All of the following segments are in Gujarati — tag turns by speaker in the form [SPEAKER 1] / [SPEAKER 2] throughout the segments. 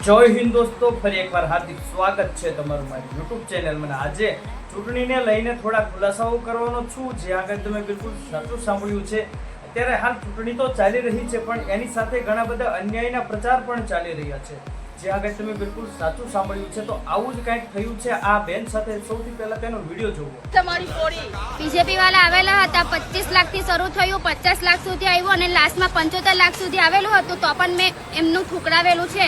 [SPEAKER 1] જય હિન્દ દોસ્તો, ફરી એકવાર હાર્દિક સ્વાગત છે તમારું મારી યુટ્યુબ ચેનલમાં. આજે ચૂંટણીને લઈને થોડા ખુલાસાઓ કરવાનો છું. જે આગળ તમે બિલકુલ સાચું સાંભળ્યું છે. અત્યારે હાલ ચૂંટણી તો ચાલી રહી છે, પણ એની સાથે ઘણા બધા અન્યાયના પ્રચાર પણ ચાલી રહ્યા છે. જે આગળ તમે બિલકુલ સાચું સાંભળ્યું છે. તો આવું જ કંઈક થયું છે આ બેન સાથે. સૌથી પહેલા તેનો વિડીયો જોવો.
[SPEAKER 2] બીજેપી વાળા આવેલા હતા, 25 લાખથી શરૂ થયું, 50 લાખ સુધી આવ્યું અને લાસ્ટમાં 75 લાખ સુધી આવેલું હતું, તો પણ મેં એમનું ઠુકરાવેલું છે.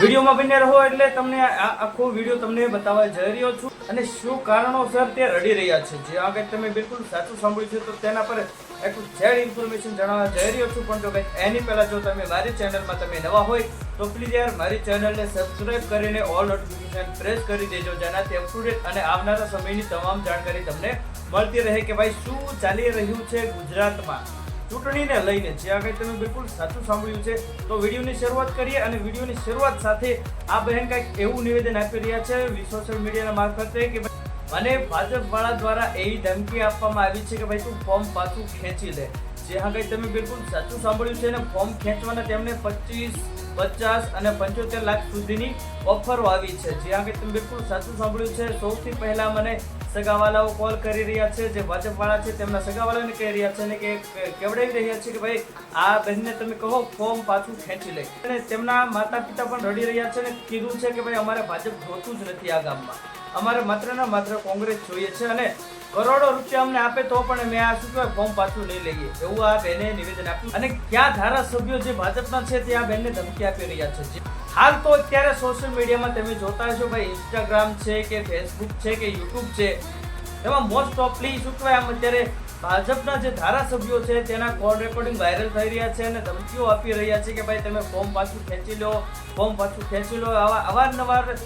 [SPEAKER 1] વિડીયોમાં બને રહો એટલે તમને આ આખો વિડીયો તમને બતાવવા જઈ રહ્યો છું અને શું કારણોસર તે રડી રહ્યા છે. જે આગળ તમે બિલકુલ સાચું સાંભળ્યું છે. તો તેના પર એક ઝેડ ઇન્ફોર્મેશન જણાવવા જઈ રહ્યો છું. પણ જો કંઈક એની પહેલા જો તમે મારી ચેનલમાં તમે નવા હોય તો પ્લીઝ યાર મારી ચેનલને સબસ્ક્રાઇબ કરીને ઓલ નોટિફિકેશન પ્રેસ કરી દેજો, જેનાથી અપ ટુ ડેટ અને આવનારા સમયની તમામ જાણકારી તમને મળતી રહે કે ભાઈ શું ચાલી રહ્યું છે ગુજરાતમાં ચૂંટણીને લઈને. જે આગળ તમે બિલકુલ સાચું સાંભળ્યું છે. તો વિડીયોની શરૂઆત કરીએ અને વિડીયોની શરૂઆત સાથે આ બહેન કંઈક એવું નિવેદન આપી રહ્યા છે સોશિયલ મીડિયાના મારફતે કે મને ભાજપ વાળા દ્વારા એવી ધમકી આપવામાં આવી છે કે ભાઈ તું ફોર્મ પાછું ખેંચી લે. જે હા કંઈ તમે બિલકુલ સાચું સાંભળ્યું છે. અને ફોર્મ ખેંચવાના તેમને 25, 50 અને 75 લાખ સુધીની ઓફરો આવી છે. જે આગળ તમે બિલકુલ સાચું સાંભળ્યું છે. સૌથી પહેલા મને સગાવાલાઓ કોલ કરી રહ્યા છે, જે ભાજપ વાળા છે તેમના સગાવાલાને કહી રહ્યા છે અને કે કેવડાવી રહ્યા છે કે ભાઈ આ બહેનને તમે કહો ફોર્મ પાછું ખેંચી લે. અને તેમના માતા પિતા પણ રડી રહ્યા છે અને કીધું છે કે ભાઈ અમારે ભાજપ જોતું જ નથી આ ગામમાં, અમારે માત્ર ને માત્ર કોંગ્રેસ જોઈએ છે અને કરોડો રૂપિયા અમને આપે તો પણ અમે આ શું કહેવાય ફોર્મ પાછું નહીં લઈએ, એવું આ બેને નિવેદન આપ્યું. અને ક્યાં ધારાસભ્યો જે ભાજપના છે તે આ બેનને ધમકી આપી રહ્યા છે. હાલ તો અત્યારે સોશિયલ મીડિયામાં તમે જોતા હશો ભાઈ, ઇન્સ્ટાગ્રામ છે કે ફેસબુક છે કે યુટ્યુબ છે, એમાં મોસ્ટ ઓફલી શું કહેવાય આમ અત્યારે ભાજપના જે ધારાસભ્યો છે તેના કોલ રેકોર્ડિંગ વાયરલ થઈ રહ્યા છે અને ધમકીઓ આપી રહ્યા છે કે ભાઈ તમે ફોર્મ પાછું ખેંચી લો, ફોર્મ પાછું ખેંચી લો. અવારનવાર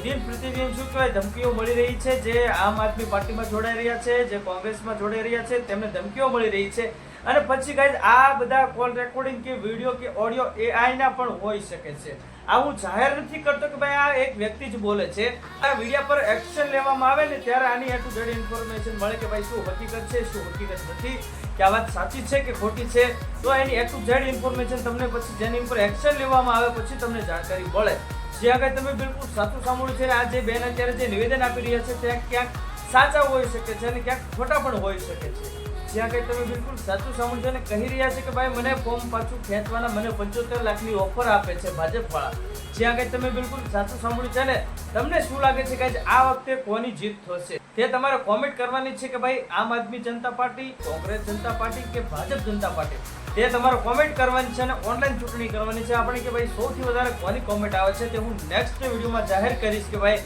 [SPEAKER 1] દિન પ્રતિદિન શું કહેવાય ધમકીઓ મળી રહી છે. જે આમ આદમી પાર્ટીમાં જોડાઈ રહ્યા છે, જે કોંગ્રેસમાં જોડાઈ રહ્યા છે, તેમને ધમકીઓ મળી રહી છે. અને પછી ગાઈઝ આ બધા કોલ રેકોર્ડિંગ કે વિડીયો કે ઓડિયો એઆઈના પણ હોઈ શકે છે. આવું જાહેર નથી કરતો કે ભાઈ આ એક વ્યક્તિ જ બોલે છે. આ વિડીયો પર એક્શન લેવામાં આવે ને ત્યારે આની એટલું જડી ઇન્ફોર્મેશન મળે કે ભાઈ શું હકીકત છે, શું હકીકત નથી, કે આ વાત સાચી છે કે ખોટી છે. તો એની એટલું જડી ઇન્ફોર્મેશન તમને પછી જેની ઉપર એક્શન લેવામાં આવે પછી તમને જાણકારી મળે. જે આગળ તમે બિલકુલ સાચું સાંભળ્યું છે. આ જે બેન અત્યારે જે નિવેદન આપી રહ્યા છે ત્યાં ક્યાંક સાચા હોઈ શકે છે અને ક્યાંક ખોટા પણ હોઈ શકે છે. જ્યાં કંઈ તમે બિલકુલ સાચું સાંભળ્યું છે અને કહી રહ્યા છે કે ભાઈ મને ફોર્મ પાછું ખેંચવાના મને 75 લાખની ઓફર આપે છે ભાજપ વાળા. જ્યાં કંઈ તમે બિલકુલ સાચું સાંભળ્યું છે ને તમને શું લાગે છે કે આ વખતે કોની જીત થશે તે તમારે કોમેન્ટ કરવાની છે કે ભાઈ આમ આદમી જનતા પાર્ટી, કોંગ્રેસ જનતા પાર્ટી કે ભાજપ જનતા પાર્ટી, તે તમારે કોમેન્ટ કરવાની છે અને ઓનલાઈન ચૂંટણી કરવાની છે આપણે કે ભાઈ સૌથી વધારે કોની કોમેન્ટ આવે છે તે હું નેક્સ્ટ વિડીયોમાં જાહેર કરીશ કે ભાઈ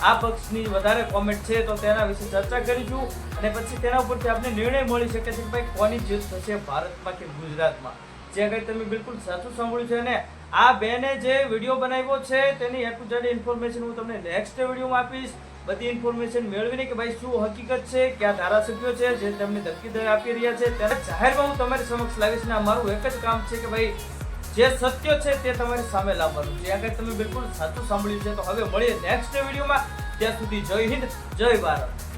[SPEAKER 1] આ પક્ષની વધારે કોમેન્ટ છે તો તેના વિશે ચર્ચા કરીશું અને પછી તેના ઉપરથી આપણે નિર્ણય મળી શકે છે કે ભાઈ કોની જીત થશે ભારતમાં કે ગુજરાતમાં. જે કંઈ તમે બિલકુલ સાચું સાંભળ્યું છે અને આ બેને જે વિડીયો બનાવ્યો છે તેની એટલું જડી ઇન્ફોર્મેશન હું તમને નેક્સ્ટ વિડીયોમાં આપીશ. બધી ઇન્ફોર્મેશન મેળવીને કે ભાઈ શું હકીકત છે, ક્યાં ધારાસભ્યો છે જે તેમને ધમકી આપી રહ્યા છે તેને જાહેરમાં હું તમારી સમક્ષ લાવીશ. ને મારું એક જ કામ છે કે ભાઈ જે સત્ય છે તે તમારી સામે લાવવાનું છે. આગળ તમે બિલકુલ સાચું સાંભળ્યું છે. તો હવે મળીએ નેક્સ્ટ વિડીયોમાં. ત્યાં સુધી જય હિન્દ, જય ભારત.